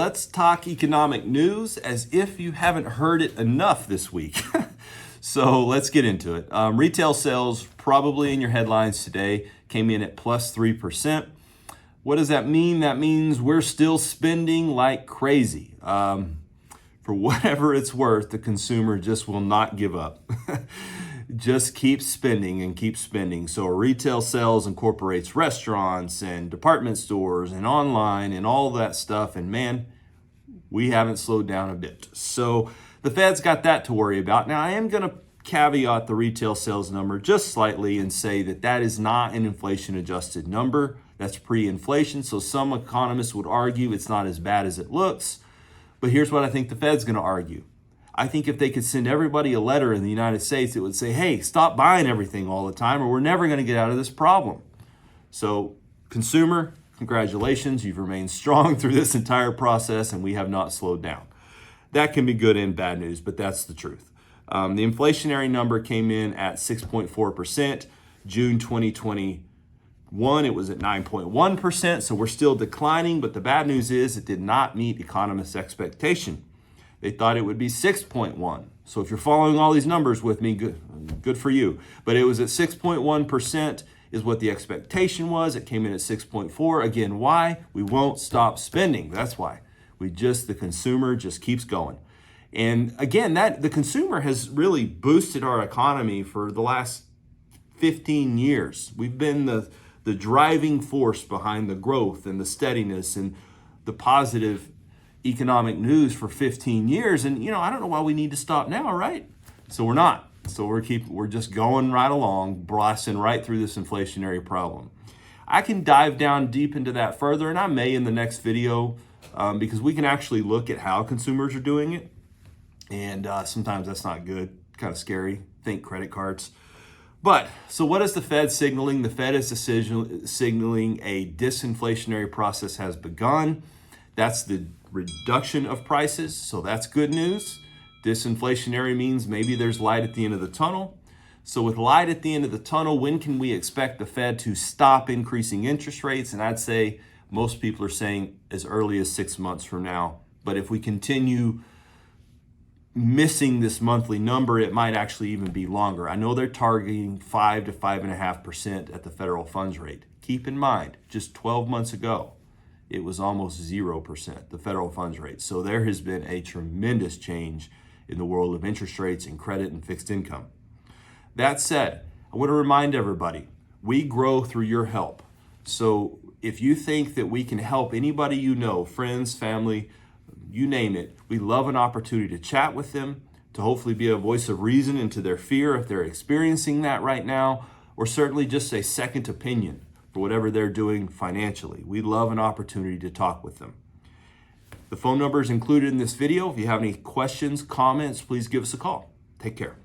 let's talk economic news as if you haven't heard it enough this week. So let's get into it. Retail sales, probably in your headlines today, came in at plus 3%. What does that mean? That means we're still spending like crazy. For whatever it's worth, the consumer just will not give up. Just keep spending and keep spending. So retail sales incorporates restaurants and department stores and online and all that stuff. And man, we haven't slowed down a bit. So the Fed's got that to worry about. Now, I am going to caveat the retail sales number just slightly and say that that is not an inflation-adjusted number. That's pre-inflation. So some economists would argue it's not as bad as it looks. But here's what I think the Fed's going to argue. I think if they could send everybody a letter in the United States, it would say, hey, stop buying everything all the time or we're never going to get out of this problem. So consumer, congratulations. You've remained strong through this entire process and we have not slowed down. That can be good and bad news, but that's the truth. The inflationary number came in at 6.4%. June 2021, it was at 9.1%. So we're still declining, but the bad news is it did not meet economists' expectation. They thought it would be 6.1. So if you're following all these numbers with me, good for you. But it was at 6.1% is what the expectation was. It came in at 6.4. Again, why? We won't stop spending. That's why. The consumer just keeps going. And again, the consumer has really boosted our economy for the last 15 years. We've been the driving force behind the growth and the steadiness and the positive economic news for 15 years. And, I don't know why we need to stop now, right? So we're not. So we're just going right along, blasting right through this inflationary problem. I can dive down deep into that further, and I may in the next video, because we can actually look at how consumers are doing it. And sometimes that's not good, kind of scary. Think credit cards. But, so what is the Fed signaling? The Fed is signaling a disinflationary process has begun. That's the reduction of prices, so that's good news. Disinflationary means maybe there's light at the end of the tunnel. So with light at the end of the tunnel, when can we expect the Fed to stop increasing interest rates? And I'd say most people are saying as early as 6 months from now. But if we continue missing this monthly number, it might actually even be longer. I know they're targeting 5 to 5.5% at the federal funds rate. Keep in mind, just 12 months ago, it was almost 0%, the federal funds rate. So there has been a tremendous change in the world of interest rates and credit and fixed income. That said, I want to remind everybody, we grow through your help. So if you think that we can help anybody you know, friends, family, you name it, we love an opportunity to chat with them, to hopefully be a voice of reason into their fear if they're experiencing that right now, or certainly just a second opinion for whatever they're doing financially. We'd love an opportunity to talk with them. The phone number is included in this video. If you have any questions, comments, please give us a call. Take care.